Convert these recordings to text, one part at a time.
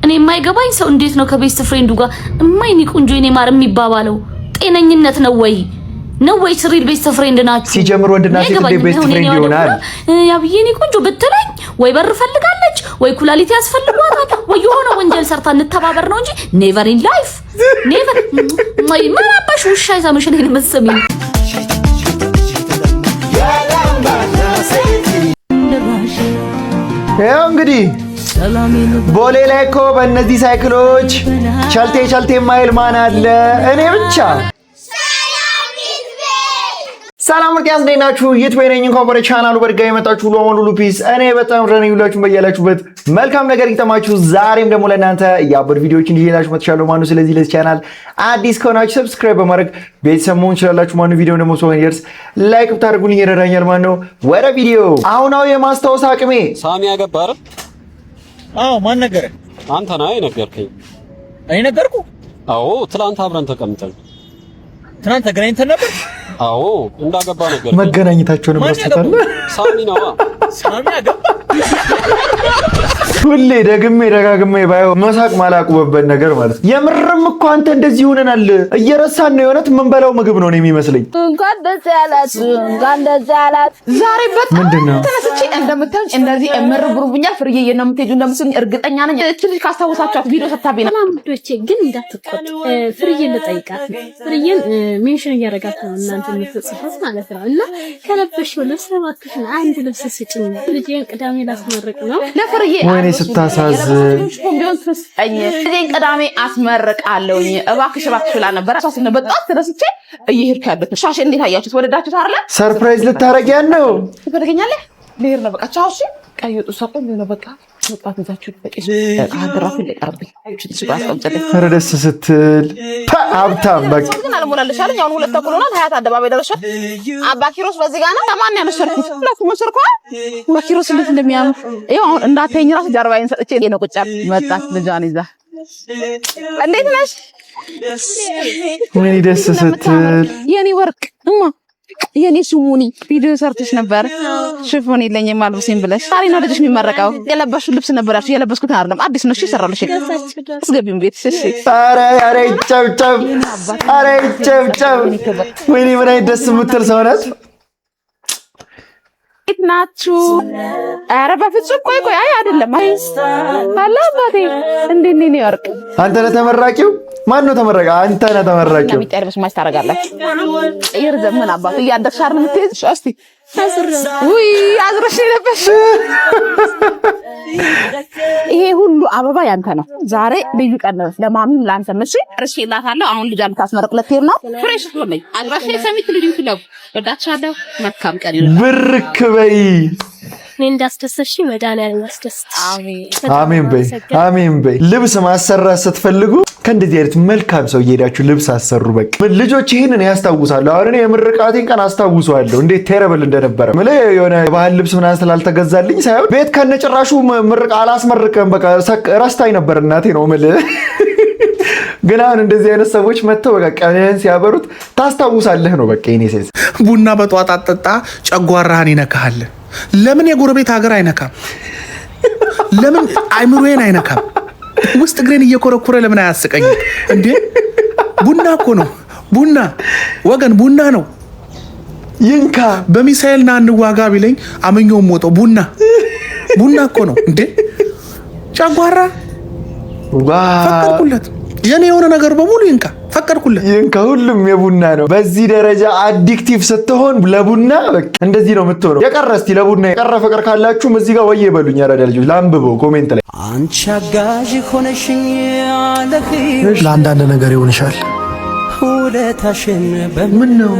እኔ የማይገባኝ ሰው እንዴት ነው ከቤስት ፍሬንዱ ጋር እማይኒ ቆንጆ የኔ ማር የሚባባለው? ጤነኝነት ነው ወይ ሪል ቤስት ፍሬንድ ናችሁ? ሲጀምር ወንድና ሴት ቤስት ፍሬንድ ይሆናል። ያብዬ እኔ ቆንጆ ብትለኝ ወይ በር ፈልጋለች ወይ ኩላሊት ያስፈልጓታል ወይ የሆነ ወንጀል ሰርታ እንተባበር ነው እንጂ ኔቨር ኢን ላይፍ ኔቨር ማባሽ ውሻ ይሳምሽ ነው የምትሰሚኝ። ያው እንግዲህ ቦሌ ላይ እኮ በእነዚህ ሳይክሎች ቸልቴ ማይል ማን አለ? እኔ ብቻ። ሰላም ወርቂያስ እንዴት ናችሁ? ይትበይነኝ እንኳን ወደ ቻናሉ በድጋሚ መጣችሁ። ሁሉ ፒስ እኔ በጣም ረኔ ሁላችሁም በያላችሁበት መልካም ነገር ይተማችሁ። ዛሬም ደግሞ ለእናንተ ያበዱ ቪዲዮዎችን ይዤላችሁ መጥቻለሁ ማለት ነው። ስለዚህ ለዚህ ቻናል አዲስ ከሆናችሁ ሰብስክራይብ በማድረግ ቤተሰብ መሆን ትችላላችሁ ማለት ነው። ቪዲዮ ደግሞ ሰው ይደርስ ላይክ ብታደርጉልኝ ይረዳኛል ማለት ነው። ወደ ቪዲዮ አሁናው የማስታወስ አቅሜ ሳሚ ያገባር አዎ ማን ነገረ? አንተ ነህ የነገርከኝ። እኔ ነገርኩ? አዎ ትናንት አብረን ተቀምጠን ትናንት ተገናኝተን ነበር። አዎ እንዳገባ ነገር መገናኘታቸውን ረስተታል። ሳሚ ነው ሳሚ ያገባ። ሁሌ ደጋግሜ ባየው መሳቅ ማላቁበበት ነገር ማለት የምርም እኮ አንተ እንደዚህ ሆነናል። እየረሳን ነው የሆነት ምን በላው ምግብ ነው የሚመስለኝ። እንኳን ደስ ያላት ዛሬ በጣም ምንድነው ተነስቼ እንደምታዩኝ እንደዚህ እምር ብሩብኛል። ፍርዬ ነው የምትሄጂው እንደምትሉኝ እርግጠኛ ነኝ። እቺ ልጅ ካስታወሳችኋት ቪዲዮ ሰታቤ ነው ማምዶቼ ግን እንዳትቆጥ ፍርዬን ልጠይቃት ነው። ፍርዬን ሜንሽን እያደረጋት ነው እናንተ የምትጽፉት ማለት ነው። እና ከለበሽው ልብስ እባክሽን አንድ ልብስ ስጪኝ ልጄን ቅዳሜ ላስመርቅ ነው ለፍርዬ ወይኔ ስታሳዝን ቢሆን ትስጠኝ ልጄን ቅዳሜ አስመርቃለሁኝ እባክሽ ብላ ነበር። አሳስነ በጣም ተነስቼ እየሄድኩ ያለሁት ሻሽ እንዴት አያችሁት? ወደዳችሁት አይደለ? ሰርፕራይዝ ልታረጊያን ነው ትፈልገኛለህ? ልሄድ ነው በቃ ቻው። እሺ ቀይጡ ሰቆም ነው በቃ ወጣት ይዛችሁ በቂስ አድራፍ ለቀርብኝ ኧረ ደስ ስትል ሀብታም በቃ ግን አልሞላለሽ አለኝ። አሁን 2 ተኩል ሆኗል። ሀያት አደባባይ ደረሻል። አባ ኪሮስ በዚህ ጋር ነው። ለማን ያነሰርኩት? ሁለት መስርኳ አባ ኪሮስ እንዴት እንደሚያምር ይኸው። አሁን እንዳተኝ ራስ ጀርባዬን ሰጥቼ ነው ቁጭ ያልኩት። መጣች ልጇን ይዛ። እንዴት ነሽ? ምን ደስ ስትል የኔ ወርቅ እማ የኔ ስሙኒ ቪዲዮ ሰርተሽ ነበር። ሽፎን የለኝም አልብሴም ብለሽ ዛሬ ነው ልጅሽ የሚመረቀው። የለበሽው ልብስ ነበር ያልሽ። የለበስኩት አይደለም አዲስ ነው። እሺ ሰራልሽ አስገቢም ቤት። እሺ ኧረ ጨብጨብ ወይኔ ምን አይነት ደስ የምትል ሰው ናት። ናችሁ? ኧረ በፍጹም ቆይ አይ አይደለም አላባቴ እንዴት ነው ወርቅ? አንተ ነህ ተመራቂው? ማን ነው ተመራቂ? አንተ ነህ ተመራቂው። ሚጠርብሽ ማሽ ታረጋላችሁ። ይርዘምን አባቱ እያደግሽ አይደል የምትይዝ? እስቲ አዝረሽ ለበሽ። ይሄ ሁሉ አበባ ያንተ ነው። ዛሬ ልዩ ቀን ነው ለማሚም ላንተም። እሺ እርሽላታለሁ። አሁን ልጅ አልታስመረቅ ለቴር ነው ፍሬሽ ሆነኝ አዝራሽ ሰሚት ልዩ ፍለው ወዳቻለሁ። መልካም ቀን ይሁን። ብርክ በይ። እኔ እንዳስደሰሽ መድኃኒዓለም ያስደስት። አሜን በይ። ልብስ ማሰራት ስትፈልጉ ከእንደዚህ አይነት መልካም ሰው እየሄዳችሁ ልብስ አሰሩ። በቃ ልጆች ይሄንን ያስታውሳሉ። አሁን እኔ የምርቃቴን ቀን አስታውሰዋለሁ እንዴት ቴረብል እንደነበረ። ማለት የሆነ ባህል ልብስ ምናምን ስላልተገዛልኝ ሳይሆን ቤት ከነጭራሹ ምርቃ አላስመርቅም በቃ ረስታኝ ነበር እናቴ ነው የምልህ። ግን አሁን እንደዚህ አይነት ሰዎች መጥተው በቃ ቀንህን ሲያበሩት ታስታውሳለህ ነው በቃ። የኔ ሴት ቡና በጧት አጠጣ ጨጓራህን ይነካሃል። ለምን የጎረቤት ሀገር አይነካም? ለምን አይምሮዬን አይነካም? ውስጥ እግሬን እየኮረኮረ ለምን አያስቀኝ እንዴ? ቡና እኮ ነው። ቡና ወገን ቡና ነው። ይንካ በሚሳኤል ና እንዋጋ ቢለኝ አመኘው ሞተው ቡና እኮ ነው እንዴ? ጨጓራ ፈቀድኩለት። የኔ የሆነ ነገር በሙሉ ይንካ ፈቀድኩለት። ይንካ ሁሉም የቡና ነው። በዚህ ደረጃ አዲክቲቭ ስትሆን ለቡና በቃ እንደዚህ ነው የምትሆነው። የቀረ እስቲ ለቡና የቀረ ፍቅር ካላችሁም እዚህ ጋር ወየ በሉኝ። አራዳ ልጆች ላንብበው ኮሜንት ላይ አንቺ አጋዥ ሆነሽኝ አለህ ለአንዳንድ ነገር ይሆንሻል። ሁለታሽን ምን ነው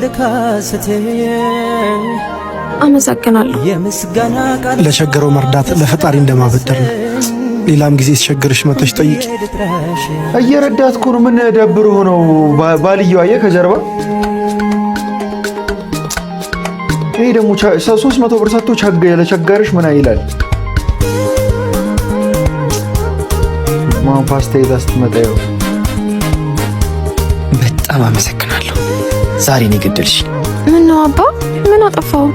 ልካስቴ አመሰግናለሁ። የምስጋና ቃል ለቸገረው መርዳት ለፈጣሪ እንደማበደር ነው። ሌላም ጊዜ ሲቸግርሽ መጥተሽ ጠይቂ። እየረዳት እኮ ነው። ምን ደብሮ ሆነው ባልየው አየህ ከጀርባ። ይሄ ደግሞ 300 ብር ሰጥቶ ለቸገርሽ ምን ይላል? ማን ፓስታ ይዛ ስትመጣ ይኸው። በጣም አመሰግናለሁ። ዛሬ ነው የገደልሽ። ምን ነው አባ? ምን አጠፋው?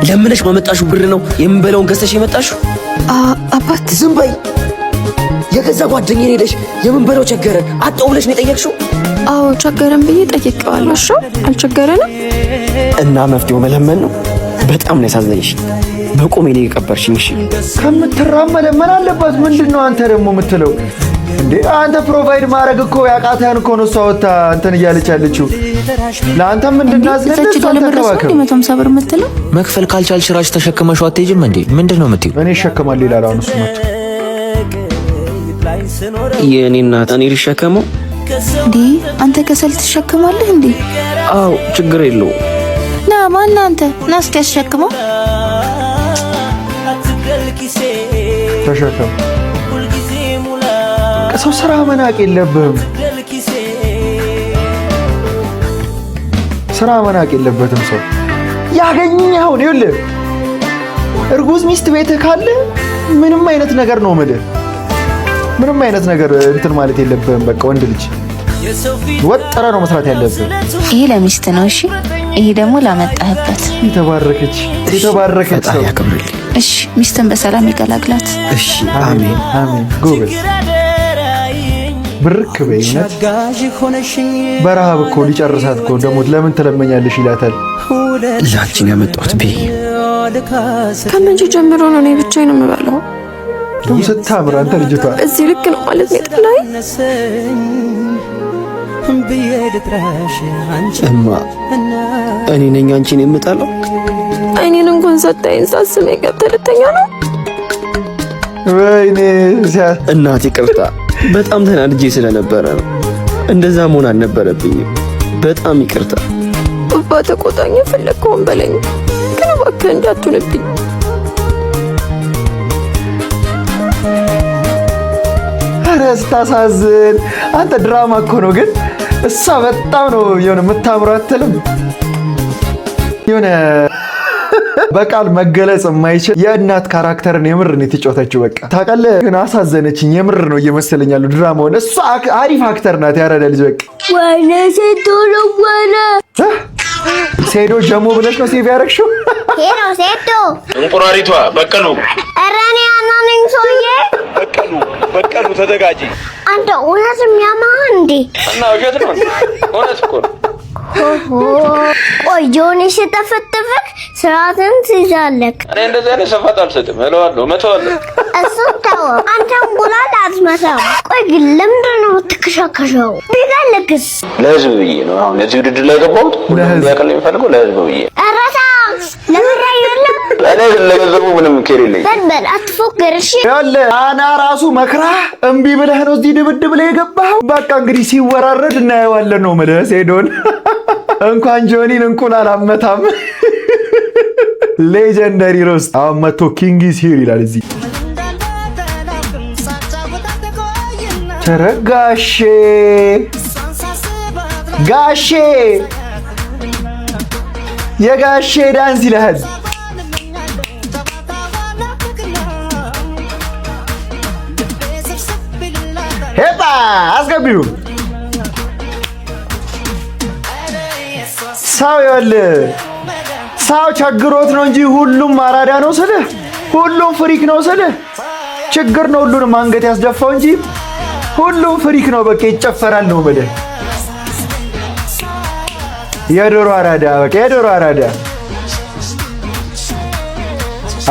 ለምነሽ ማመጣሽው ብር ነው የምንበላውን ገዝተሽ የመጣሽው? አባት ዝም በይ። የገዛ ጓደኛዬ ሄደሽ የምንበላው ቸገረን አጣው ብለሽ ነው የጠየቅሽው? አዎ ቸገረን ብዬ ጠይቄዋለሁ። እሺ አልቸገረንም እና መፍትሄው መለመን ነው። በጣም ነው ያሳዘነሽ። በቆሜ ነው የቀበርሽኝ። እሺ ከምትራመደ ምን አለባት? ምንድነው አንተ ደግሞ የምትለው እንዴ? አንተ ፕሮቫይድ ማድረግ እኮ ያቃተህን እኮ ነው። ሰውታ እንትን እያለች ያለችው ለአንተም እንድናዝልልህ ተንከባከብ። 150 ብር የምትለው መክፈል ካልቻልሽ ራስሽ ተሸክመሽው አትሄጂም እንዴ? ምንድነው የምትይው? እኔ እሸከማለሁ ይላል አሁን እሱ መጥቶ። የኔ እናት እኔ ልሸከመው እንዴ? አንተ ከሰል ትሸከማለህ እንዴ? አዎ ችግር የለውም። ና ማን አንተ ና እስኪ አስሸክመው። ተሸከም። ሰው ስራ መናቅ የለብህም። ስራ መናቅ የለበትም ሰው ያገኘኸውን። ይኸውልህ እርጉዝ ሚስት ቤትህ ካለ ምንም አይነት ነገር ነው የምልህ፣ ምንም አይነት ነገር እንትን ማለት የለብህም። በቃ ወንድ ልጅ ወጥረ ነው መስራት ያለብህ። ይሄ ለሚስት ነው እሺ፣ ይሄ ደግሞ ላመጣህበት። የተባረከች ሰው ያከብርልኝ። እሺ ሚስትን በሰላም ይገላግላት። እሺ አሜን አሜን። ጎበዝ ብርክ በይነት በረሃብ እኮ ሊጨርሳት እኮ ደግሞ ለምን ትለመኛለሽ ይላታል። ላንቺን ያመጣሁት ቤ ከመቼ ጀምሮ ነው እኔ ብቻዬን የምበላው? ደግሞ ስታምር አንተ ልጅቷ እዚህ ልክ ነው ማለት ነው የጠላኝ? እማ እኔ ነኝ አንቺን የምጠላው? አይኔን እንኳን ሰጣይን ሳስም የቀጠልተኛ ነው። ወይኔ እናቴ ይቅርታ፣ በጣም ተናድጄ ስለነበረ ነው። እንደዛ መሆን አልነበረብኝም። በጣም ይቅርታ። አባ ተቆጣኝ፣ የፈለግከውን በለኝ፣ ግን እባክህ እንዳትሆንብኝ። ኧረ ስታሳዝን አንተ ድራማ እኮ ነው። ግን እሷ በጣም ነው የሆነ የምታምረው አትልም? የሆነ በቃል መገለጽ የማይችል የእናት ካራክተርን የምር ነው የተጫወተችው። በቃ ታውቃለህ፣ ግን አሳዘነችኝ። የምር ነው እየመሰለኛል ድራማውን። እሷ አሪፍ አክተር ናት። ያረዳ ልጅ በቃ ወይኔ ሴዶ ለወለ ሴዶ ጀሞ ብለሽ ነው ሴቭ ያደረግሽው? ሄሎ ሴዶ እንቁራሪቷ በቀሉ። ኧረ እኔ አናነኝ ሰውዬ። በቀሉ ተዘጋጂ። አንተ እውነትም ያማህ እንዴ? እና ውሸት ነው? እውነት እኮ ነው። ቆይ ጆኒ ሲጠፈጥፍክ ስርዓትን ትይዛለክ። እኔ እንደዚህ አይነት ሰፋት አልሰጥም። እለዋለሁ፣ መተዋለሁ። እሱን ተወው። አንተ እንቁላል አትመታም። ቆይ ግን ለምንድን ነው የምትከሻከሸው? ቢፈልግስ? ለህዝብ ብዬ ነው አሁን እዚህ ውድድር ላይ ገባሁት። ሁሉም ያቀል የሚፈልገው ለህዝብ ብዬ። ኧረ ታክስ ለምን አይደለም? እኔ ለገንዘቡ ምንም ኬር የለኝም። በል አትፎክር እሺ። ያለ አና ራሱ መክራ እምቢ ብለህ ነው እዚህ ድብድብ ላይ የገባኸው። በቃ እንግዲህ ሲወራረድ እናየዋለን ነው የምልህ ሴዶን። እንኳን ጆኒን እንቁላል አመታም። ሌጀንደሪ ሮስት አሁን መቶ ኪንግ ኢዝ ሂር ይላል እዚህ። ተረጋሼ ጋሼ የጋሼ ዳንስ ይልሃል። ሄባ አስገቢው ሰው ይኸውልህ፣ ሰው ቸግሮት ነው እንጂ ሁሉም አራዳ ነው ስልህ፣ ሁሉም ፍሪክ ነው ስልህ፣ ችግር ነው ሁሉንም አንገት ያስደፋው እንጂ ሁሉም ፍሪክ ነው። በቃ ይጨፈራል ነው የምልህ። የዶሮ አራዳ በቃ የዶሮ አራዳ።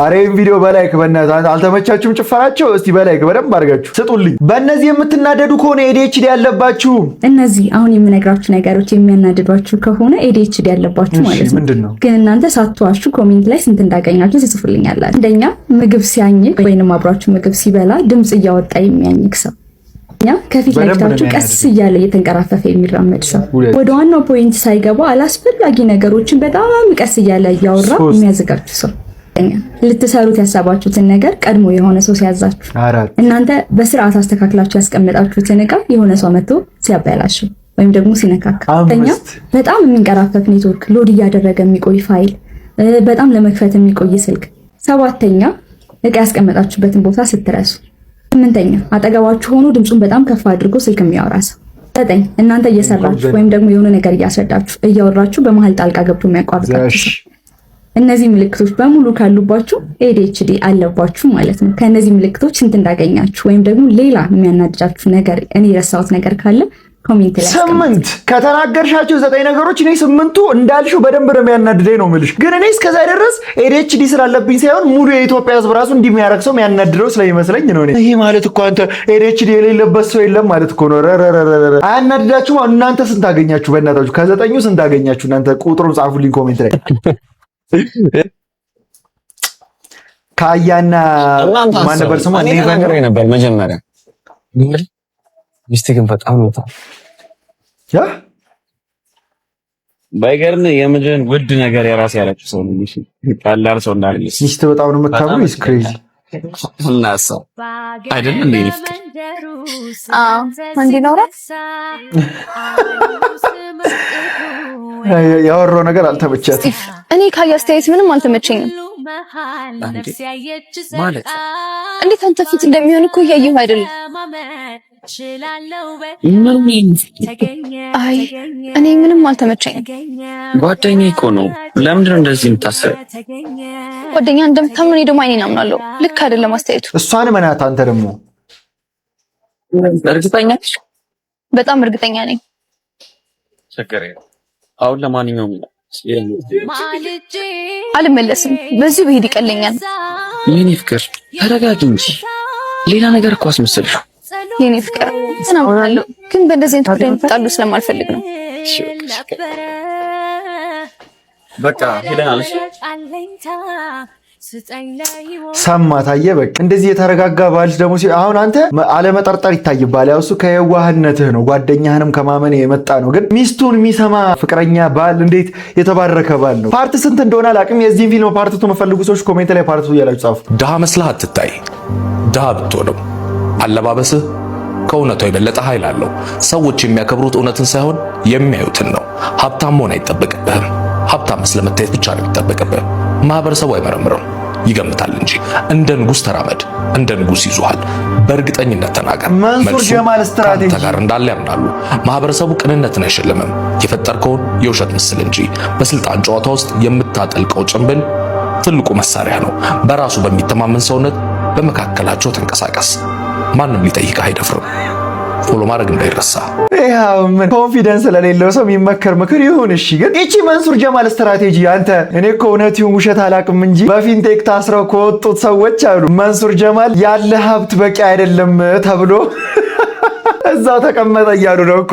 አሬ ቪዲዮ በላይክ በእናትህ አልተመቻችሁም ጭፈራቸው? እስቲ በላይክ በደንብ አድርጋችሁ ስጡልኝ። በእነዚህ የምትናደዱ ከሆነ ኤዲኤችዲ ያለባችሁ፣ እነዚህ አሁን የምነግራችሁ ነገሮች የሚያናድዷችሁ ከሆነ ኤዲኤችዲ ያለባችሁ ማለት ነው። ግን እናንተ ሳትዋሹ ኮሜንት ላይ ስንት እንዳገኛችሁ ትጽፉልኛላችሁ። አንደኛ ምግብ ሲያኝክ ወይንም አብራችሁ ምግብ ሲበላ ድምጽ እያወጣ የሚያኝክ ሰው፣ ከፊት ለፊታችሁ ቀስ እያለ እየተንቀራፈፈ የሚራመድ ሰው፣ ወደ ዋናው ፖይንት ሳይገባ አላስፈላጊ ነገሮችን በጣም ቀስ እያለ እያወራ የሚያዘጋችሁ ሰው፣ ልትሰሩት ያሰባችሁትን ነገር ቀድሞ የሆነ ሰው ሲያዛችሁ፣ እናንተ በስርዓት አስተካክላችሁ ያስቀመጣችሁትን ዕቃ የሆነ ሰው መጥቶ ሲያበላሽው ወይም ደግሞ ሲነካካ፣ በጣም የሚንቀራፈፍ ኔትወርክ፣ ሎድ እያደረገ የሚቆይ ፋይል፣ በጣም ለመክፈት የሚቆይ ስልክ፣ 7ኛ ዕቃ ያስቀመጣችሁበትን ቦታ ስትረሱ፣ 8ኛ አጠገባችሁ ሆኖ ድምፁን በጣም ከፍ አድርጎ ስልክ የሚያወራ ሰው፣ 9 እናንተ እየሰራችሁ ወይም ደግሞ የሆነ ነገር እያስረዳችሁ እያወራችሁ በመሀል ጣልቃ ገብቶ የሚያቋርጣችሁ ሰው፣ እነዚህ ምልክቶች በሙሉ ካሉባችሁ ADHD አለባችሁ ማለት ነው። ከነዚህ ምልክቶች ስንት እንዳገኛችሁ ወይም ደግሞ ሌላ የሚያናድዳችሁ ነገር እኔ የረሳሁት ነገር ካለ ኮሜንት ላይ 8 ከተናገርሻቸው 9 ነገሮች እኔ 8ቱ እንዳልሽው በደንብ ነው የሚያናድደኝ ነው የምልሽ። ግን እኔ እስከዛ ድረስ ADHD ስላለብኝ ሳይሆን ሙሉ የኢትዮጵያ ሕዝብ ራሱ እንዲሚያረክ ሰው የሚያናድደው ስለሚመስለኝ ነው። እኔ ይሄ ማለት እኮ አንተ ADHD የሌለበት ሰው የለም ማለት እኮ ነው። አያናድዳችሁም? እናንተ ስንት አገኛችሁ? በእናታችሁ ከ9ኙ ስንት አገኛችሁ? እናንተ ቁጥሩን ጻፉልኝ ኮሜንት ላይ። ካያና ማን ነበር ስሙ? ነበር መጀመሪያ ሚስቴ ግን በጣም ነው ያ ባይገርም የምድርን ውድ ነገር የራስ ያለችው ሰው ነው። እሺ ቀላል ሰው እንዳልልስ ሚስት በጣም ነው የምታምሩ። ኢስ ክሬዚ እናሳ አይደለም እንዴ? አንዲ ነው ያወራው ነገር አልተመቻትም። እኔ ካያ አስተያየት ምንም አልተመቸኝም ማለት እንዴት አንተ ፊት እንደሚሆን እኮ እያየሁ አይደለም። አይ እኔ ምንም አልተመቸኝም። ጓደኛዬ እኮ ነው። ለምንድን ነው እንደዚህ የምታስበው? ጓደኛ እንደምታምን እኔ ደግሞ አይኔን አምናለሁ። ልክ አይደለም አስተያየቱ። እሷን መናት አንተ ደግሞ እርግጠኛ ነሽ? በጣም እርግጠኛ ነኝ። ችግር የለም። አሁን ለማንኛውም አልመለስም። በዚሁ ብሄድ ይቀለኛል። የኔ ፍቅር ተረጋጊ እንጂ ሌላ ነገር እኮ አስመሰልሽ። የኔ ፍቅር ተናውራለሁ፣ ግን በእንደዚህ አይነት ጉዳይ እንጣሉ ስለማልፈልግ ነው። በቃ ሄደናል። ሰማት አየህ። በቃ እንደዚህ የተረጋጋ ባልሽ ደግሞ አሁን አንተ አለመጠርጠር ይታይባል። ያው እሱ ከየዋህነትህ ነው፣ ጓደኛህንም ከማመን የመጣ ነው። ግን ሚስቱን የሚሰማ ፍቅረኛ ባል እንዴት የተባረከ ባል ነው። ፓርት ስንት እንደሆነ አላውቅም። የዚህን ፊልም ፓርት ቱ መፈልጉ ሰዎች ኮሜንት ላይ ፓርት ቱ እያላችሁ ጻፉ። ድሃ መስለህ አትታይ። ድሃ ብትሆንም አለባበስህ ከእውነቱ የበለጠ ኃይል አለው። ሰዎች የሚያከብሩት እውነትን ሳይሆን የሚያዩትን ነው። ሀብታም መሆን አይጠበቅብህም። ሀብታም ስለመታየት ብቻ ነው የሚጠበቅብህ። ማህበረሰቡ አይመረምርም፣ ይገምታል እንጂ። እንደ ንጉስ ተራመድ፣ እንደ ንጉስ ይዙሃል። በእርግጠኝነት ተናገር። መንሱር ጀማል ስትራቴጂ ጋር እንዳለ ያምናሉ። ማህበረሰቡ ቅንነትን አይሸልምም፣ የፈጠርከውን የውሸት ምስል እንጂ። በስልጣን ጨዋታ ውስጥ የምታጠልቀው ጭንብል ትልቁ መሳሪያ ነው። በራሱ በሚተማመን ሰውነት በመካከላቸው ተንቀሳቀስ። ማንም ሊጠይቅህ አይደፍርም። ፎሎ ማድረግ እንዳይረሳ። ያው ምን ኮንፊደንስ ለሌለው ሰው የሚመከር ምክር ይሁን። እሺ ግን እቺ መንሱር ጀማል ስትራቴጂ አንተ እኔ እኮ እውነት ይሁን ውሸት አላውቅም እንጂ በፊንቴክ ታስረው ከወጡት ሰዎች አሉ መንሱር ጀማል ያለ ሀብት በቂ አይደለም ተብሎ እዛው ተቀመጠ እያሉ ነው እኮ።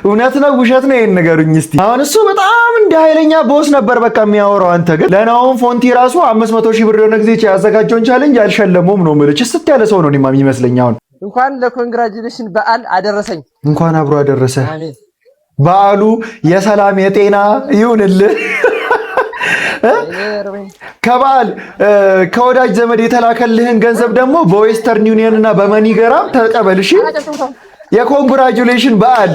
እውነት ነው ውሸት ነው? ይሄን ንገሩኝ እስቲ። አሁን እሱ በጣም እንደ ኃይለኛ ቦስ ነበር በቃ የሚያወራው። አንተ ግን ለናውን ፎንቲ ራሱ 500 ሺህ ብር የሆነ ጊዜ ያዘጋጀውን ቻሌንጅ አልሸለመውም ነው የምልህ። ችስት ያለ ሰው ነው እኔማ የሚመስለኝ። አሁን እንኳን ለኮንግራጁሌሽን በዓል አደረሰኝ። እንኳን አብሮ አደረሰ። በዓሉ የሰላም የጤና ይሁንልህ። ከበዓል ከወዳጅ ዘመድ የተላከልህን ገንዘብ ደግሞ በዌስተርን ዩኒየን እና በመኒገራም ተቀበል። እሺ የኮንግራጁሌሽን በዓል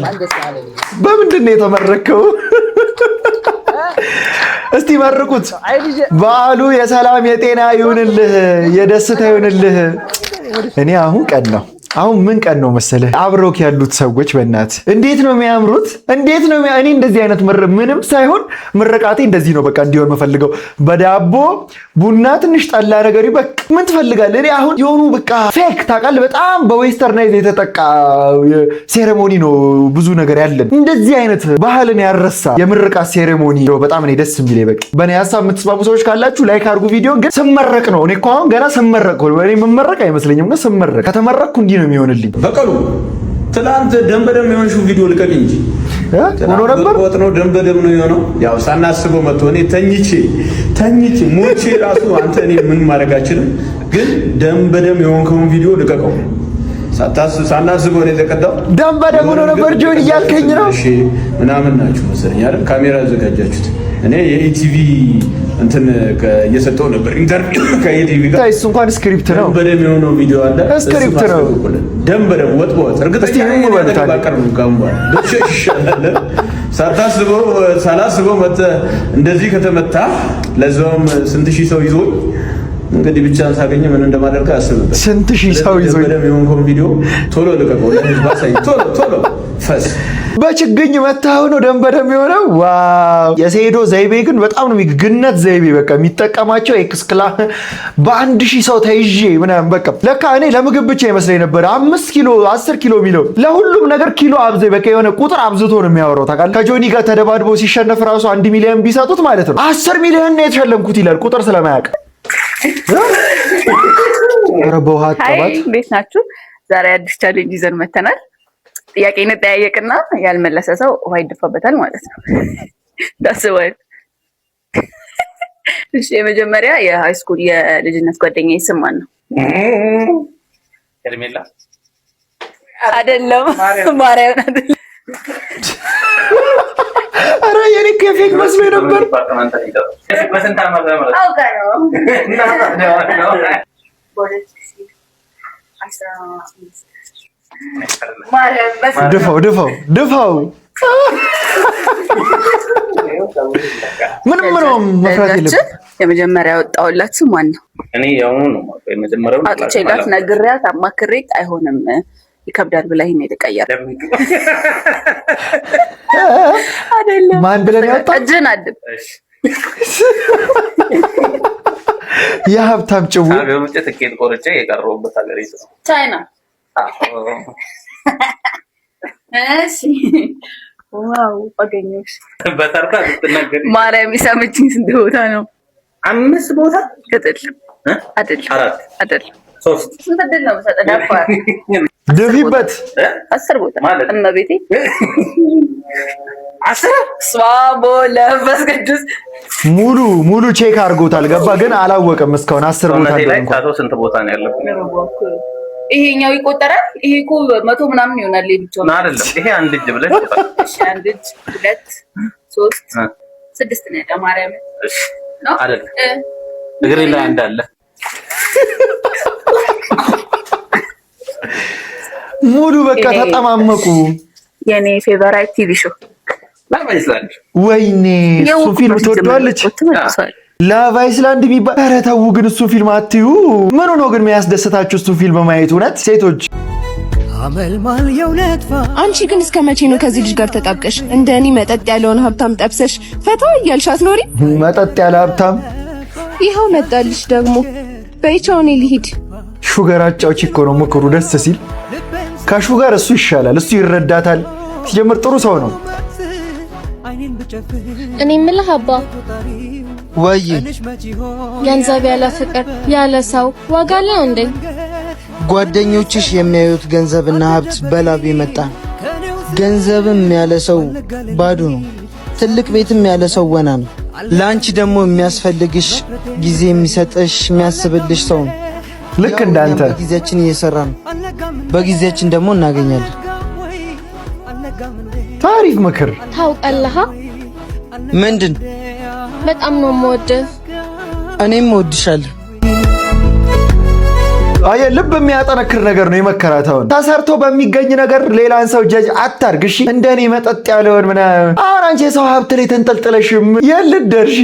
በምንድን ነው የተመረከው? እስቲ መርቁት። በዓሉ የሰላም የጤና ይሁንልህ፣ የደስታ ይሁንልህ። እኔ አሁን ቀን ነው አሁን ምን ቀን ነው መሰለህ? አብሮክ ያሉት ሰዎች በእናት እንዴት ነው የሚያምሩት! እንዴት ነው እኔ እንደዚህ አይነት ምንም ሳይሆን ምርቃቴ እንደዚህ ነው በቃ እንዲሆን የምፈልገው። በዳቦ ቡና፣ ትንሽ ጠላ ነገር በቃ ምን ትፈልጋለህ? እኔ አሁን የሆኑ በቃ ፌክ ታውቃለህ፣ በጣም በዌስተርናይዝ የተጠቃ ሴሬሞኒ ነው ብዙ ነገር ያለን። እንደዚህ አይነት ባህልን ያረሳ የምርቃት ሴሬሞኒ ነው በጣም እኔ ደስ የሚለኝ። በቃ በእኔ ሀሳብ የምትስማሙ ሰዎች ካላችሁ ላይክ አድርጉ ቪዲዮን። ግን ስመረቅ ነው እኔ እኮ አሁን ገና ስመረቅ ነው። እኔ የምመረቅ አይመስለኝም፣ ግን ስመረቅ ከተመረቅኩ እንዲህ ነው የሚሆንልኝ። በቀሉ ትላንት ደም በደም የሆንሽው ቪዲዮ ልቀቅ እንጂ ሆኖ ነበር። ወጥ ነው ደም በደም ነው የሆነው። ያው ሳናስበው መጥቶ እኔ ተኝቼ ሞቼ ራሱ አንተ እኔ ምን ማድረግ አልችልም። ግን ደም በደም የሆንከውን ቪዲዮ ልቀቀው። ሳናስበው ነው የተቀዳው። ደም በደም ሆኖ ነበር ጆን እያልከኝ ነው? እሺ ምናምን ናችሁ መሰለኝ አይደል? ካሜራ ያዘጋጃችሁት። እኔ የኢቲቪ እንትን እየሰጠው ነበር ኢንተርቪው ከኢቲቪ ጋር። እሱ እንኳን ስክሪፕት ነው። ደም በደም የሆነው ቪዲዮ አለ፣ ስክሪፕት ነው። ደም በደም ወጥ በወጥ እርግጠኛ ነኝ ባቀርቡ ጋምባ ሳላስበው መተህ እንደዚህ ከተመታ ለዛውም ስንት ሺህ ሰው ይዞኝ እንግዲህ ብቻን ሳገኘ ምን እንደማደርግ አስብበት። ስንት ሺህ ሰው ይዞኝ በደም የሆንከውን ቪዲዮ ቶሎ ልቀቀው፣ ለህዝብ አሳይ። ቶሎ ፈስ በችግኝ መታው ነው ደም በደም የሆነው። ዋው የሰይዶ ዘይቤ ግን በጣም ነው ግነት ዘይቤ በቃ የሚጠቀማቸው ኤክስክላ በ1000 ሰው ተይዤ ምናምን በቃ ለካ እኔ ለምግብ ብቻ ይመስለኝ ነበር 5 ኪሎ 10 ኪሎ ሚለው ለሁሉም ነገር ኪሎ አብዘ በቃ የሆነ ቁጥር አብዝቶ ነው የሚያወራው ታውቃለህ። ከጆኒ ጋር ተደባድቦ ሲሸነፍ ራሱ 1 ሚሊዮን ቢሰጡት ማለት ነው 10 ሚሊዮን ነው የተሸለምኩት ይላል ቁጥር ስለማያውቅ። ረቦሃ አጣባት እንዴት ናችሁ? ዛሬ አዲስ ቻሌንጅ ይዘን መተናል። ጥያቄ እንጠያየቅና ያልመለሰ ሰው ውሃ ይደፋበታል ማለት ነው። ታስባል። እሺ የመጀመሪያ የሃይ ስኩል የልጅነት ጓደኛዬ ስም ማን ነው? ሄርሜላ አይደለም። ማርያም አይደለም። አረ የኔ ከፌክ መስሎኝ ነበር። በስንት ዓመት ነው? አውቃ ነው። ድፋው ምንም ነው መፍራት የለብንም። የመጀመሪያ ወጣውላት ስም ማን ነው? እኔ ያው ነው የመጀመሪያው አጥቼላት ነግሬያት አማክሬት አይሆንም ይከብዳል ብላኝ ነው የተቀየረ። አይደለም ማን ብለን ያወጣ እጅን አድብ የሀብታም ጭው አገሩጭ ትኬት ቆርጬ የቀረውበት ሀገር ይዘው ቻይና። እሺ ዋው አገኘሽ። በተርታ ልትናገሪ ማርያም ይሰምችኝ። ስንት ቦታ ነው? 5 ቦታ አይደለም አይደለም 4 3 ስንት አይደለም ነው ሰጠዳፋ ደፊበት 10 ቦታ ማለት እመቤቴ 10 ስዋቦ ለበስ ቅዱስ ሙሉ ቼክ አድርጎታል። ገባ ግን አላወቀም እስካሁን 10 ቦታ ላይ ታቶ ስንት ቦታ ነው ያለው? ይሄኛው ይቆጠራል። ይሄ እኮ 100 ምናምን ይሆናል። ለብቻው ነው አይደለም። ይሄ አንድ እጅ ብለሽ እሺ፣ አንድ እጅ 2 3 6 ነው ያለው። ማርያም እሺ ነው አይደል? እግሬ ላይ እንዳለ ሙሉ በቃ ተጠማመቁ። የኔ ፌቨራይት ቲቪ ሾው ላቭ አይስላንድ። ወይኔ እሱ ፊልም ትወደዋለች? ላቭ አይስላንድ የሚባል ኧረ ተው ግን እሱ ፊልም አትዩ። ምን ሆኖ ግን የሚያስደስታችሁ እሱ ፊልም ማየት? እውነት ሴቶች አንቺ ግን እስከ መቼ ነው ከዚህ ልጅ ጋር ተጣብቀሽ እንደኔ መጠጥ ያለውን ሀብታም ጠብሰሽ ፈታ እያልሽ አትኖሪ? መጠጥ ያለ ሀብታም ይኸው መጣልሽ ደግሞ። በይቻው እኔ ልሂድ። ሹገር አጫውቺ እኮ ነው ምክሩ ደስ ሲል። ከሹገር እሱ ይሻላል። እሱ ይረዳታል። ሲጀምር ጥሩ ሰው ነው። እኔ የምልህ አባ ወይ ገንዘብ ያለ ፍቅር ያለ ሰው ዋጋ አለው እንዴ? ጓደኞችሽ የሚያዩት ገንዘብና ሀብት በላብ የመጣ ገንዘብም ያለ ሰው ባዶ ነው። ትልቅ ቤትም ያለ ሰው ወና ነው። ላንቺ ደግሞ የሚያስፈልግሽ ጊዜ የሚሰጥሽ የሚያስብልሽ ሰው ነው። ልክ እንዳንተ በጊዜያችን እየሰራን በጊዜያችን ደግሞ እናገኛለን። ታሪፍ ምክር ታውቃለህ? ምንድን? በጣም ነው የምወድህ። እኔም እወድሻለሁ። አየ ልብ የሚያጠነክር ነገር ነው የመከራታውን። ተሰርቶ በሚገኝ ነገር ሌላን ሰው ጀጅ አታርግ። እሺ እንደኔ መጠጥ ያለውን ምናምን አሁን አንቺ የሰው ሀብት ላይ ተንጠልጥለሽም የልደርሺ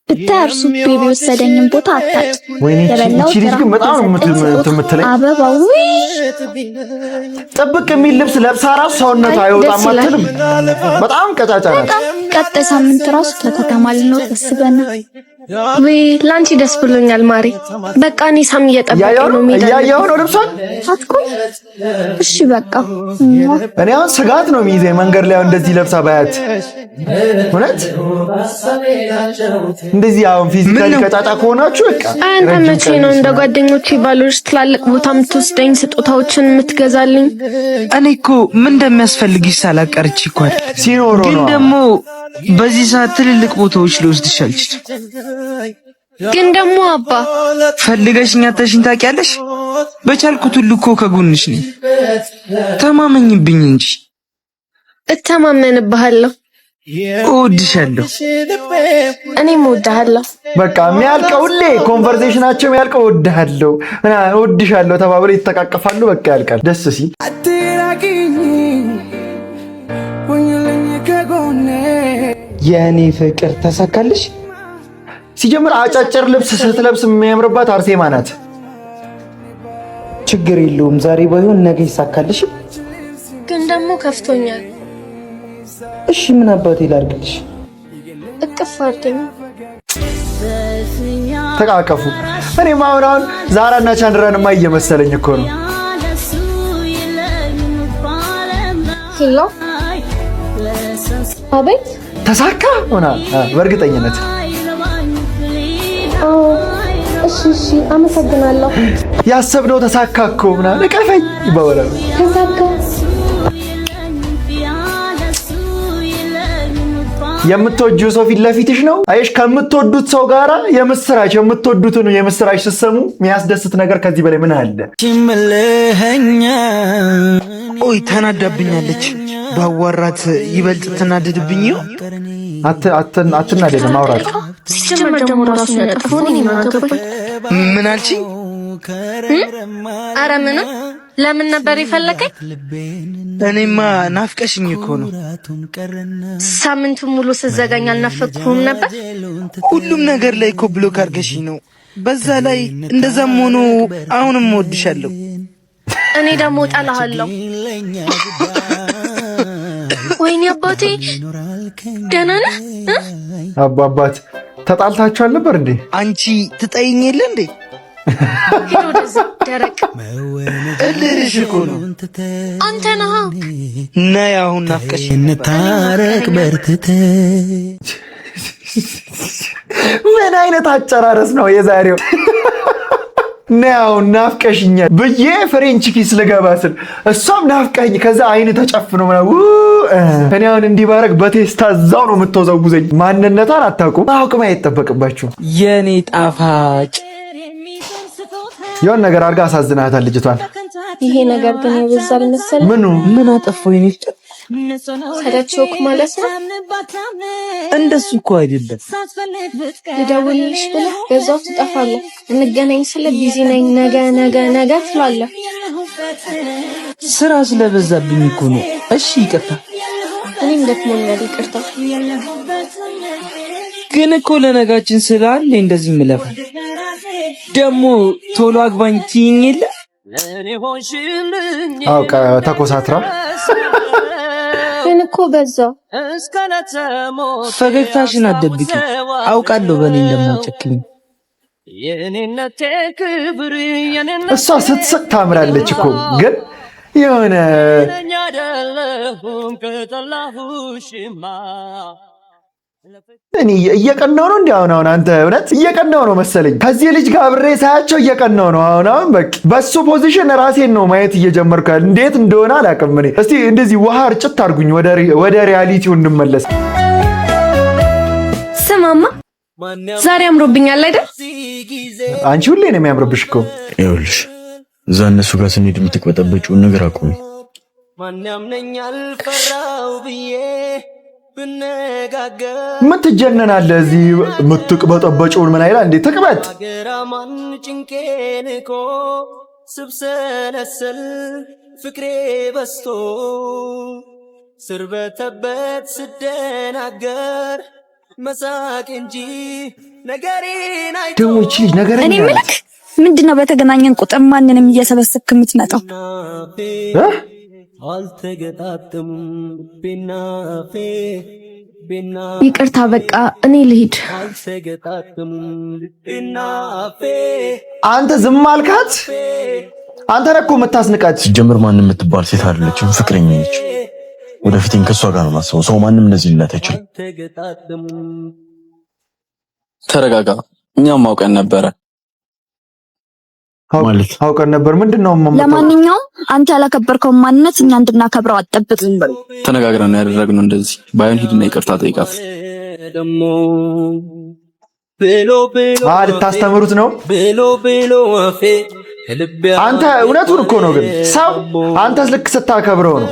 ብታርሱ ቤቢ ወሰደኝን ቦታ አታጭ። ወይኔ እቺ ልጅ ግን በጣም የምትለኝ አበባው ጥብቅ የሚል ልብስ ለብሳ ራሱ ሰውነቷ አይወጣም አትልም። በጣም ቀጫጫ ናት። ቀጣይ ሳምንት ራሱ ከከተማ ልንወጣ አስበና ወይ ላንቺ ደስ ብሎኛል ማሪ። በቃ እኔ ሳም እየጠበቀኝ ነው። ያያው ነው ልብሷን አትቆይ። እሺ በቃ እኔ አሁን ስጋት ነው የሚይዘኝ መንገድ ላይ እንደዚህ ለብሳ ባያት። እውነት እንደዚህ አሁን ፊዚካሊ ቀጫጫ ከሆናችሁ በቃ አንተ መቼ ነው እንደ ጓደኞቼ ባሎች ትላልቅ ቦታ የምትወስደኝ ስጦታዎችን የምትገዛልኝ? እኔ እኮ ምን እንደሚያስፈልግሽ ሳላቀርች እኮ ሲኖር ግን ደግሞ በዚህ ሰዓት ትልልቅ ቦታዎች ልወስድሽ አልችልም። ግን ደግሞ አባ ፈልገሽኛ ተሽኝ ታውቂያለሽ። በቻልኩት ሁሉ እኮ ከጎንሽ ነኝ። ተማመኝብኝ እንጂ። እተማመንብሃለሁ። እወድሻለሁ። እኔም እወድሃለሁ። በቃ የሚያልቀው ሁሌ ኮንቨርሴሽናቸው የሚያልቀው እወድሃለሁ እና እወድሻለሁ ተባብለው ይተቃቀፋሉ። በቃ ያልቃል። ደስ ሲል የኔ ፍቅር ተሳካልሽ። ሲጀምር አጫጭር ልብስ ስትለብስ የሚያምርባት አርሴማ ናት። ችግር የለውም ዛሬ ባይሆን ነገ ይሳካልሽ። ደግሞ ከፍቶኛል። እሺ ምን አባቴ ላድርግልሽ? እቅፍ አድርገኝ። ተቃቀፉ። እኔም አሁን ዛራና ቻንድራንማ እየመሰለኝ እኮ ነው። ሄሎ አቤት። ተሳካ ሆና በእርግጠኝነት። እሺ አመሰግናለሁ። ያሰብነው ተሳካ እኮ ምናምን እቀፈኝ ይባላል። ተሳካ። የምትወጂው ሰው ፊት ለፊትሽ ነው። አይሽ ከምትወዱት ሰው ጋራ የምትወዱትን የምስራች ስትሰሙ የሚያስደስት ነገር ከዚህ በላይ ምን አለ? ኦይ ተናዳብኛለች። ባዋራት ይበልጥ ተናደድብኝ። አትናደድ፣ ማውራት ሲጀመር ደግሞ ራሱ ያጠፋው እኔ ማገባኝ። ምን አልሽኝ? ኧረ ምንም። ለምን ነበር የፈለከኝ? እኔማ ናፍቀሽኝ እኮ ነው። ሳምንቱን ሙሉ ስዘጋኝ አልናፈቅኩም ነበር? ሁሉም ነገር ላይ እኮ ብሎክ አድርገሽኝ ነው። በዛ ላይ እንደዛም ሆኖ አሁንም እወድሻለሁ። እኔ ደግሞ እጠላሃለሁ። ወይኔ አባቴ ደህና ነህ? አባት ተጣልታችኋል ነበር እንዴ? አንቺ ትጠይኝ የለ እንዴ? ደረቅ እልሽ እኮ ነው። አንተ ነህ። ነይ አሁን ናፍቀሽ እንታረቅ በርትተ። ምን አይነት አጨራረስ ነው የዛሬው? ነው ናፍቀሽኛል ብዬ ፍሬንች ኪስ ልገባ ስል እሷም ናፍቀኝ፣ ከዛ አይን ተጨፍኖ ነው እኔ አሁን እንዲባረክ በቴስታ እዛው ነው የምትወዘውዘኝ። ማንነቷን አታውቁም። ማወቅም አይጠበቅባችሁም። የኔ ጣፋጭ የሆነ ነገር አድርጋ አሳዝናታል ልጅቷን። ይሄ ነገር ግን የበዛል መሰለኝ። ምን አጠፋው? የኔ ሰለቸውክ ማለት ነው? እንደሱ እኮ አይደለም። ልደውልልሽ ብለህ በዛው ትጠፋለህ። እንገናኝ ስለ ቢዚ ነኝ ነገ ትላለህ። ስራ ስለበዛብኝ እኮ ነው። እሺ ይቅርታ። እኔም ደክሞኛል፣ ይቅርታ። ግን እኮ ለነጋችን ስላለ እንደዚህ ምለፋ ደግሞ ቶሎ አግባኝ ትይኝ የለ? አውቃ ተኮሳትራ ግን እኮ በዛው። ፈገግታሽን አትደብቂ። አውቃለሁ በእኔ እንደማጨክኝ። እሷ ስትስቅ ታምራለች እኮ ግን የሆነ እኔ እየቀናው ነው እንዴ? አሁን አንተ እውነት እየቀናው ነው መሰለኝ። ከዚህ ልጅ ጋር አብሬ ሳያቸው እየቀናው ነው። አሁን በቃ በሱ ፖዚሽን ራሴን ነው ማየት እየጀመርኩ ያለ። እንዴት እንደሆነ አላውቅም። እኔ እስቲ እንደዚህ ውሃ እርጭት አድርጉኝ፣ ወደ ሪያሊቲው እንመለስ። ስማማ ዛሬ አምሮብኛል አይደል? አንቺ ሁሌ ነው የሚያምርብሽ እኮ። ይኸውልሽ እዛ እነሱ ጋር ስንሄድ የምትቅበጠበጪውን ነገር አቁሚ። ምን ትጀነናለህ? እዚህ የምትቅበጠበጪውን ምን አይላ እንዴ? ትቅበጥ። ስብሰለሰል ፍቅሬ በስቶ ስርበተበት ስደናገር መሳቅ እንጂ ነገሬን አይቶ ደግሞ እቺ ልጅ ነገረኛ። እኔ ምልክ ምንድነው በተገናኘን ቁጥር ማንንም እየሰበሰብክ የምትመጣው? አልተገጣጥም ቤናፌ ይቅርታ በቃ እኔ ልሂድ። አንተ ዝም አልካት? አንተ ነህ እኮ የምታስንቃት። ሲጀምር ማንም የምትባል ሴት አይደለችም፣ ፍቅረኛ ነች። ወደፊትም ከሷ ጋር ነው ማሰው። ሰው ማንም እንደዚህ ሊላት አይችልም። ተረጋጋ። እኛም አውቀን ነበረ ማለት አውቀን ነበር። ምንድነው? ለማንኛውም አንተ ያላከበርከው ማንነት እኛ እንድናከብረው አትጠብቅ። ተነጋግረን ያደረግነው እንደዚህ። ባይሆን ሂድና ይቅርታ ጠይቃት። ልታስተምሩት ነው? አንተ እውነቱን እኮ ነው። ግን ሰው አንተስ ልክ ስታከብረው ነው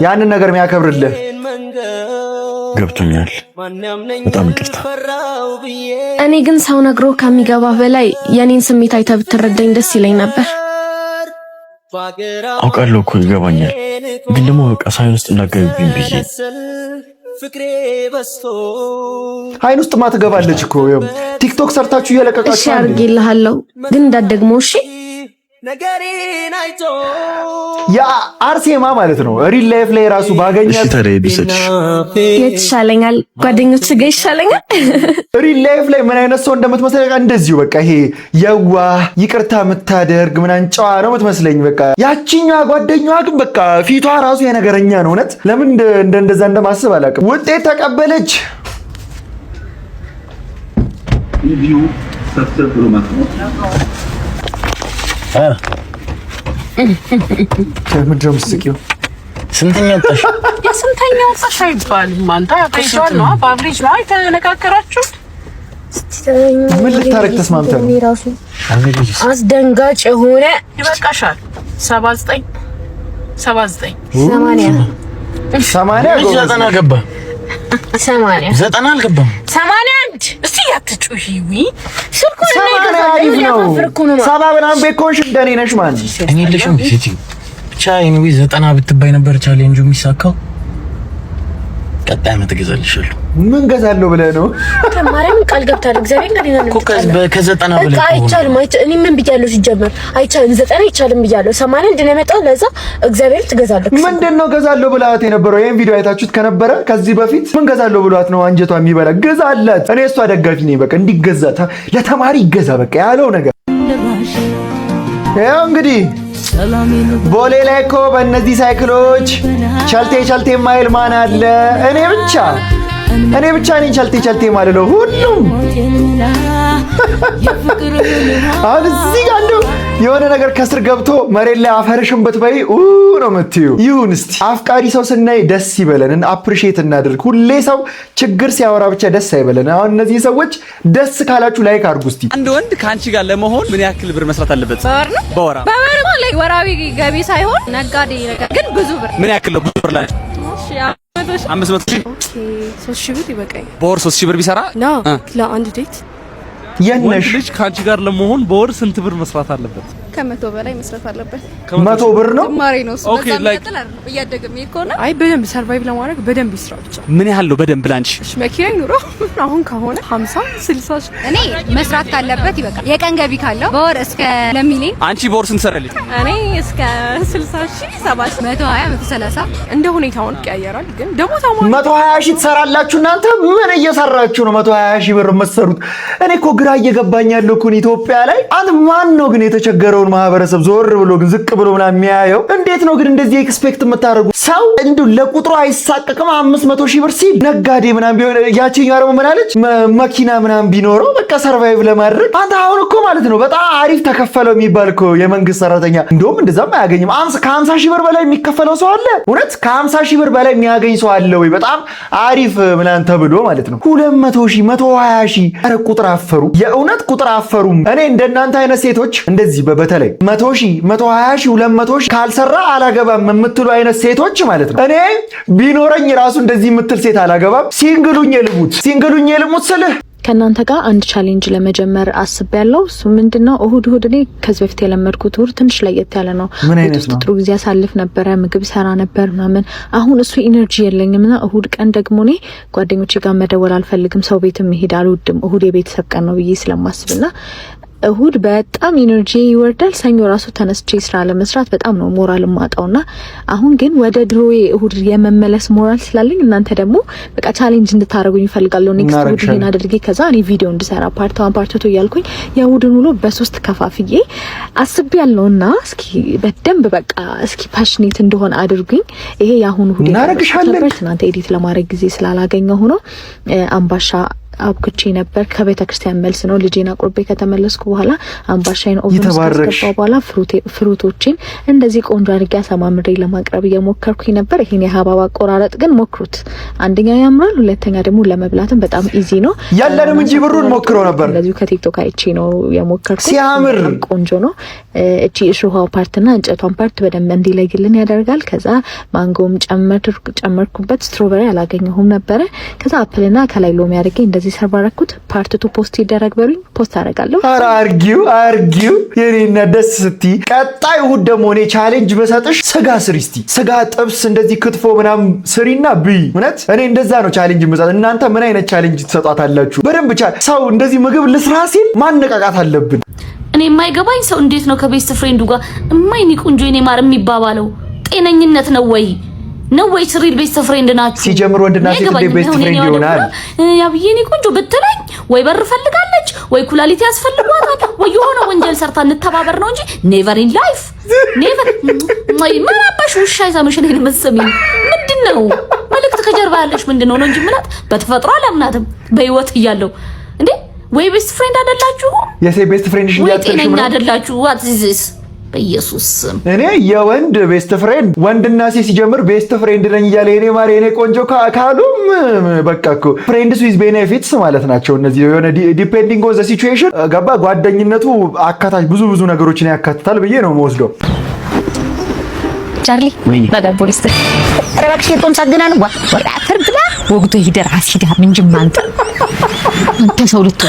ያንን ነገር የሚያከብርልህ። ገብቶኛል። በጣም ይቅርታ። እኔ ግን ሰው ነግሮ ከሚገባ በላይ የኔን ስሜት አይተህ ብትረዳኝ ደስ ይለኝ ነበር። አውቃለሁ እኮ ይገባኛል። ግን ደግሞ በቃ ሳይን ውስጥ እንዳትገቢብኝ ብዬ። አይን ውስጥ ማትገባለች እኮ። ቲክቶክ ሰርታችሁ እየለቀቃችሁ። እሺ አድርጌልሃለሁ፣ ግን እንዳትደግሞ እሺ። ነገሬን አይቶ ያ አርሴማ ማለት ነው ሪል ላይፍ ላይ ራሱ ባገኛት ይሻለኛል ጓደኞች ጋር ይሻለኛል ሪል ላይፍ ላይ ምን አይነት ሰው እንደምትመስለኝ እንደዚሁ በቃ ይሄ የዋ ይቅርታ የምታደርግ ምናምን ጨዋ ነው የምትመስለኝ በቃ ያቺኛዋ ጓደኛዋ ግን በቃ ፊቷ ራሱ የነገረኛ ነው እውነት ለምን እንደዛ እንደማስብ አላውቅም ውጤት ተቀበለች ቪዲዮ ሰብስክራይብ ማለት ነው ምንድነው የምትስቂው? ስንተኛ ወጣሽ? የስንተኛ ወጣሽ አይባልም። አንተ አትይዟል ነው በአብሬጅ ነው የተነጋገራችሁ። ምን ልታረግ ተስማምተን ነው? ራሱ አስደንጋጭ የሆነ ይበቃሻል። 79 80 ገባ 80 90 አልገባም 81 እስቲ ያትጩሂዊ ስልኩ ነው 70 ምናምን ቤኮንሽ እንደኔ ነሽ ማለት እኔ ልሽም ሲቲ ብቻ ኤኒዌይ 90 ብትባይ ነበር ቻሌንጁ የሚሳካው ቀጣይ አመት ገዛልሻለሁ ምን ገዛለሁ ብለህ ነው ተማሪም ቃል ገብታል እግዚአብሔር ጋር ይናል ከ90 በላይ አይቻልም እኔ ምን ብያለሁ ሲጀመር አይቻልም 90 አይቻልም ብያለሁ 80 እንደነመጣው ለዛ እግዚአብሔር ትገዛለህ ምንድነው ገዛለሁ ብላት የነበረው ይሄን ቪዲዮ አይታችሁት ከነበረ ከዚህ በፊት ምን ገዛለሁ ብሏት ነው አንጀቷ የሚበላ ገዛላት እኔ እሷ ደጋፊ ነኝ በቃ እንዲገዛ ለተማሪ ይገዛ በቃ ያለው ነገር ያው እንግዲህ ቦሌ ላይ እኮ በእነዚህ ሳይክሎች ቸልቴ ማይል ማን አለ እኔ ብቻ ነኝ ቸልቴ ማለለው ሁሉም አሁን እዚህ ጋር እንደው የሆነ ነገር ከስር ገብቶ መሬት ላይ አፈርሽን ብትበይ ነው የምትዩ ይሁን እስቲ አፍቃሪ ሰው ስናይ ደስ ይበለን አፕሪሺየት እናድርግ ሁሌ ሰው ችግር ሲያወራ ብቻ ደስ አይበለን አሁን እነዚህ ሰዎች ደስ ካላችሁ ላይክ አድርጉ እስቲ አንድ ወንድ ካንቺ ጋር ለመሆን ምን ያክል ብር መስራት አለበት በወራ ማለት ወራዊ ገቢ ሳይሆን ነጋዴ ነገር ግን ብዙ ብር ምን ያክል ነው ብዙ ብር ላይ እሺ 500 ሺህ 3000 ብር ይበቃኝ በወር 3000 ብር ቢሰራ ለአንድ ዴት ወንድ ልጅ ካንቺ ጋር ለመሆን በወር ስንት ብር መስራት አለበት ከ100 በላይ መስራት አለበት 100 ብር ነው ማሬ ነው ኦኬ ላይክ እያደገም ይኮና አይ በደንብ ሰርቫይቭ ለማድረግ በደንብ ይስራ ብቻ ምን ያህል ነው በደንብ ላንቺ እሺ መኪና ይኑረው አሁን ከሆነ 50 60 እኔ መስራት ካለበት ይበቃል የቀን ገቢ ካለው በወር እስከ ለሚሊዮን አንቺ በወር ስንት ሰራልሽ እኔ እስከ 60 70 120 130 እንደ ሁኔታው ይቀያየራል ግን ደግሞ ታማ 120 ሺህ ትሰራላችሁ እናንተ ምን እየሰራችሁ ነው 120 ሺህ ብር የምትሰሩት እኔ እኮ ግራ እየገባኝ ያለው እኮ ኢትዮጵያ ላይ አንተ ማን ነው ግን የተቸገረውን ማህበረሰብ ዞር ብሎ ግን ዝቅ ብሎ ምናምን የሚያየው እንዴት ነው ግን እንደዚህ ኤክስፔክት የምታደርጉ ሰው እንዱ ለቁጥሩ አይሳቀቅም 500 ሺህ ብር ሲል ነጋዴ ምናምን ቢሆን ያቺኛው አረሙ ምናለች መኪና ምናምን ቢኖረው በቃ ሰርቫይቭ ለማድረግ አንተ አሁን እኮ ማለት ነው በጣም አሪፍ ተከፈለው የሚባል እኮ የመንግስት ሰራተኛ እንደውም እንደዛም አያገኝም ከ50 ሺህ ብር በላይ የሚከፈለው ሰው አለ እውነት ከ50 ሺህ ብር በላይ የሚያገኝ ሰው አለ ወይ በጣም አሪፍ ምናምን ተብሎ ማለት ነው 200 ሺህ 120 ሺህ ኧረ ቁጥር አፈሩ የእውነት ቁጥር አፈሩም እኔ እንደናንተ አይነት ሴቶች እንደዚህ በተለይ 100 ሺህ 120 ሺህ 200 ሺህ ካልሰራ አላገባም የምትሉ አይነት ሴቶች ማለት ነው እኔ ቢኖረኝ ራሱ እንደዚህ የምትል ሴት አላገባም ሲንግሉኝ ልሙት ስልህ ከናንተ ጋር አንድ ቻሌንጅ ለመጀመር አስቤያለሁ እሱ ምንድነው እሁድ እኔ ከዚህ በፊት የለመድኩት እሁድ ትንሽ ለየት ያለ ነው ጥሩ ጊዜ አሳልፍ ነበር ምግብ ሰራ ነበር ምናምን አሁን እሱ ኢነርጂ የለኝምና እሁድ ቀን ደግሞ እኔ ጓደኞቼ ጋር መደወል አልፈልግም ሰው ቤት መሄድ አልወድም እሁድ የቤተሰብ ቀን ነው ብዬ ስለማስብና እሁድ በጣም ኢነርጂ ይወርዳል ሰኞ ራሱ ተነስቼ ስራ ለመስራት በጣም ነው ሞራል ማጣውና አሁን ግን ወደ ድሮዬ እሁድ የመመለስ ሞራል ስላለኝ እናንተ ደግሞ በቃ ቻሌንጅ እንድታረጉኝ ፈልጋለሁ ኔክስት እሁድ ይሄን አድርጌ ከዛ እኔ ቪዲዮ እንድሰራ ፓርት 1 ፓርት 2 ያልኩኝ የእሁድን ውሎ በ3 ከፋፍዬ አስቤያለሁና እስኪ በደንብ በቃ እስኪ ፓሽኔት እንደሆነ አድርጉኝ ይሄ ያሁን እሁድ ነበር እናንተ ኤዲት ለማድረግ ጊዜ ስላላገኘው ሆኖ አምባሻ አብኩቼ ነበር ከቤተ ክርስቲያን መልስ ነው ልጄና ቁርቤ ከተመለስኩ በኋላ አምባሻይን ኦቨን ስከተው በኋላ ፍሩቶችን እንደዚህ ቆንጆ አድርጌ አሳማምሬ ለማቅረብ እየሞከርኩኝ ነበር ይሄን የሀባባ ቆራረጥ ግን ሞክሩት አንደኛ ያምራል ሁለተኛ ደግሞ ለመብላትም በጣም ኢዚ ነው ያለንም እንጂ ብሩን ሞክረው ነበር እንደዚህ ከቲክቶክ አይቼ ነው የሞከርኩት ሲያምር ቆንጆ ነው እቺ እሾሃው ፓርትና እንጨቷን ፓርት በደንብ እንዲለይልን ያደርጋል ከዛ ማንጎም ጨመርኩበት ስትሮበሪ አላገኘሁም ነበር ከዛ አፕልና ከላይ ሎሚ አድርጌ እንደዚህ ሰርባራኩት ፓርት 2 ፖስት ይደረግ በሉኝ ፖስት አደርጋለሁ ኧረ አርጊው የኔና ደስ ስትይ ቀጣይ እሁድ ደግሞ እኔ ቻሌንጅ በሰጥሽ ስጋ ስሪ እስቲ ስጋ ጥብስ እንደዚህ ክትፎ ምናምን ስሪና ብይ እውነት እኔ እንደዛ ነው ቻሌንጅ መስጠት እናንተ ምን አይነት ቻሌንጅ ትሰጣታላችሁ በደንብ ሰው እንደዚህ ምግብ ልስራ ሲል ማነቃቃት አለብን እኔ የማይገባኝ ሰው እንዴት ነው ከቤስት ፍሬንዱ ጋር እማይኒ ቆንጆ የኔ ማር የሚባባለው? ጤነኝነት ነው ወይ ነው ወይ? ስሪል ቤስት ፍሬንድ ናችሁ? ሲጀምር ወንድና ሴት እንደ ቤስት ፍሬንድ ይሆናል? ያብዬ እኔ ቆንጆ ብትለኝ ወይ በር ፈልጋለች ወይ ኩላሊት ያስፈልጓታል ወይ የሆነ ወንጀል ሰርታ እንተባበር ነው እንጂ ኔቨር ኢን ላይፍ ኔቨር። ምን አባሽ ውሻ ይዛምሽ ነው መሰለኝ። ምንድነው መልእክት ከጀርባ ያለሽ ምንድነው ነው እንጂ ምላት በተፈጥሮ አላምናትም በህይወት እያለው እንዴ። ወይ ቤስት ፍሬንድ አይደላችሁ? የሴት ቤስት ፍሬንድ ወይ ጤነኛ አይደላችሁ? ዋት ኢዝ ዚስ? በኢየሱስ እኔ የወንድ ቤስት ፍሬንድ ወንድና ሴት ሲጀምር ቤስት ፍሬንድ ነኝ እያለ የኔ ማር የኔ ቆንጆ ካሉም በቃ እኮ ፍሬንድስ ዊዝ ቤኔፊትስ ማለት ናቸው እነዚህ። የሆነ ዲፔንዲንግ ኦን ዘ ሲቹዌሽን ገባ። ጓደኝነቱ አካታች ብዙ ነገሮችን ያካትታል ብዬ ነው የምወስደው። ቻርሊ ባዳ ፖሊስ ረባክሽ የጦም ሳገና ነው ወራ ፍርብላ ወግቶ ሂደር አሲዳ ምን ጅማንተ አንተ ሰው ልቶ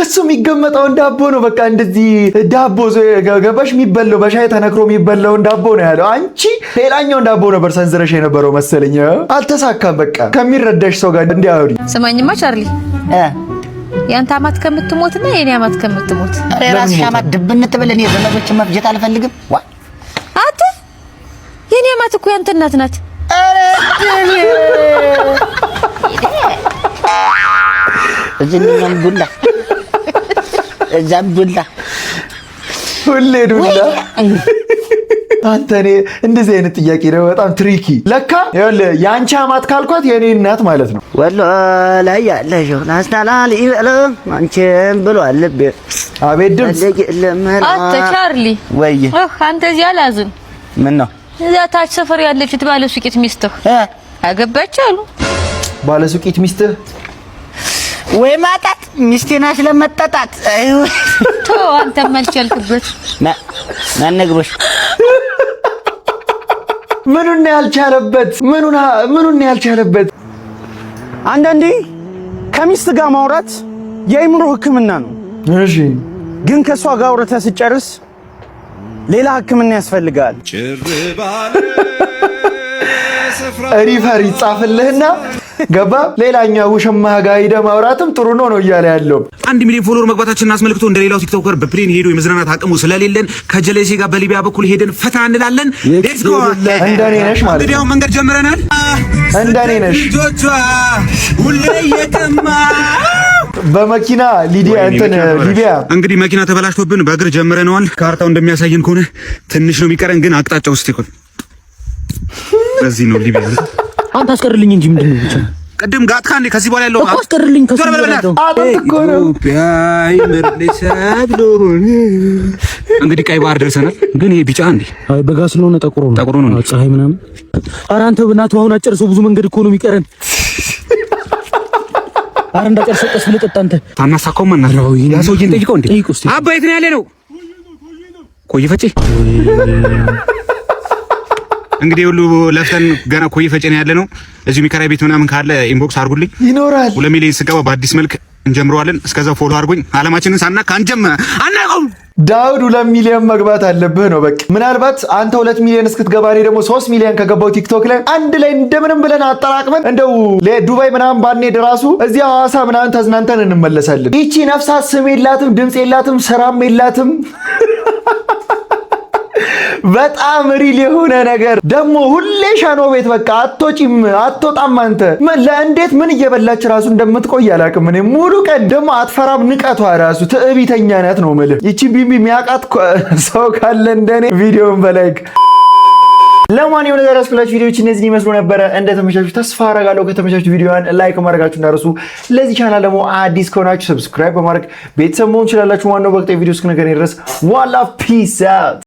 እሱ የሚገመጠው ዳቦ ነው። በቃ እንደዚህ ዳቦ ገባሽ የሚበላው በሻይ ተነክሮ የሚበላው ዳቦ ነው ያለው። አንቺ ሌላኛው ዳቦ ነበር ሰንዝረሽ የነበረው መሰለኝ። አልተሳካም። በቃ ከሚረዳሽ ሰው ጋር እንዲያወሪ። ስማኝማ ቻርሊ ያንተ አማት ከምትሞትና የኔ አማት ከምትሞት ራስ ሻማት ድብን ትበል። እኔ ዘመዶችን መፍጀት አልፈልግም። ዋ አተ የኔ አማት እኮ ያንተ እናት ናት። አረ እዚህኛም ዱላ እዛም ዱላ ሁሌ ዱላ። አንተ እኔ እንደዚህ አይነት ጥያቄ ነው በጣም ትሪኪ። ለካ ይኸውልህ የአንቺ አማት ካልኳት የኔ እናት ማለት ነው። ወሎ ላይ ያለሽው ናስታላል ይበል አንቺም ብሏል ልቤ። አቤት ድምፅ አተ ቻርሊ ወይ አንተ እዚህ አላዝን። ምን ነው እዛ ታች ሰፈር ያለች ባለ ሱቂት ሚስትህ አገባች አሉ። ባለ ሱቂት ሚስትህ ወይ ማጣት ሚስቴና ስለመጣጣት ቶ አንተ ማልቻልክበት ማን ነግሮሽ? ምኑን ያልቻለበት ምኑን ያልቻለበት? አንዳንዴ ከሚስት ጋር ማውራት የአእምሮ ሕክምና ነው። እሺ፣ ግን ከሷ ጋር አውርተህ ስጨርስ ሌላ ሕክምና ያስፈልጋል። ሪፈር ይጻፍልህና ገባ ሌላኛው ውሽማህ ጋር ሄደህ ማውራትም ጥሩ ነው እያለ ያለው። 1 ሚሊዮን ፎሎወር መግባታችንን አስመልክቶ እንደሌላው ቲክቶከር በፕሌን ሄዶ የመዝናናት አቅሙ ስለሌለን ከጀለሴ ጋር በሊቢያ በኩል ሄደን ፈታ እንላለን። ሌትስ ጎ። እንደኔ ነሽ ማለት እንግዲህ መንገድ ጀምረናል። እንደኔ ነሽ ልጆቿ ሁሌ የቀማ በመኪና ሊቢያ እንግዲህ መኪና ተበላሽቶብን በእግር ጀምረናል። ካርታው እንደሚያሳየን ከሆነ ትንሽ ነው የሚቀረን፣ ግን አቅጣጫው እስቲ ቆይ በዚህ ነው ሊቢያ። አንተ አስቀርልኝ እንጂ ምንድን ነው ብቻ ቅድም ጋጥካ እንዴ? ከዚህ በኋላ ያለው አስቀርልኝ። ከዚህ እንግዲህ ቀይ ባህር ደርሰናል። ግን ይሄ ቢጫ እንዴ? አይ በጋ ስለሆነ ጠቁሮ ነው ፀሐይ ምናምን። ኧረ አንተ በእናትህ አሁን አጨርሰው፣ ብዙ መንገድ እኮ ነው የሚቀረን። ኧረ እንዳጨርሰው ቀስ ብለህ ጠጣ። አንተ ታናሳካው ማን ነው? ያ ሰውዬን ጠይቀው እንዴ? አባ የት ነው ያለ ነው? ቆይ ፈጬ እንግዲህ ሁሉ ለፍተን ገና ኮይ ፈጨን ያለ ነው። እዚህ የሚከራይ ቤት ምናምን ካለ ኢንቦክስ አድርጉልኝ። ይኖራል። 2 ሚሊዮን ስገባ በአዲስ መልክ እንጀምረዋለን። እስከዛው ፎሎ አድርጉኝ። አለማችንን ሳናካ አናውቅም። ዳውድ 2 ሚሊዮን መግባት አለብህ ነው በቃ። ምናልባት አንተ 2 ሚሊዮን እስክትገባ እኔ ደግሞ 3 ሚሊዮን ከገባው ቲክቶክ ላይ አንድ ላይ እንደምንም ብለን አጠራቅመን እንደው ለዱባይ ምናምን ባንሄድ ራሱ እዚህ ሐዋሳ ምናምን ተዝናንተን እንመለሳለን። ይቺ ነፍሳት ስም የላትም፣ ድምፅ የላትም፣ ስራም የላትም። በጣም ሪል የሆነ ነገር ደግሞ ሁሌ ሻኖ ቤት በቃ አትወጪም አትወጣም። አንተ ለእንዴት ምን እየበላች ራሱ እንደምትቆይ አላውቅም። እኔ ሙሉ ቀን ደግሞ አትፈራም። ንቀቷ ራሱ ትዕቢተኛ ናት ነው የምልህ። ይቺ ቢቢ የሚያውቃት ሰው ካለ እንደኔ ቪዲዮን በላይክ ለማንኛውም ነገር ያስኩላችሁ ቪዲዮዎች እነዚህ ይመስሉ ነበረ። እንደተመቻችሁ ተስፋ አደርጋለሁ። ከተመቻችሁ ቪዲዮዋን ላይክ ማድረጋችሁ እንዳትረሱ። ለዚህ ቻናል ደግሞ አዲስ ከሆናችሁ ሰብስክራይብ በማድረግ ቤተሰብ መሆን ትችላላችሁ። ዋናው በቀጣይ ቪዲዮ እስክንገናኝ ድረስ ዋላ ፒስ አውት።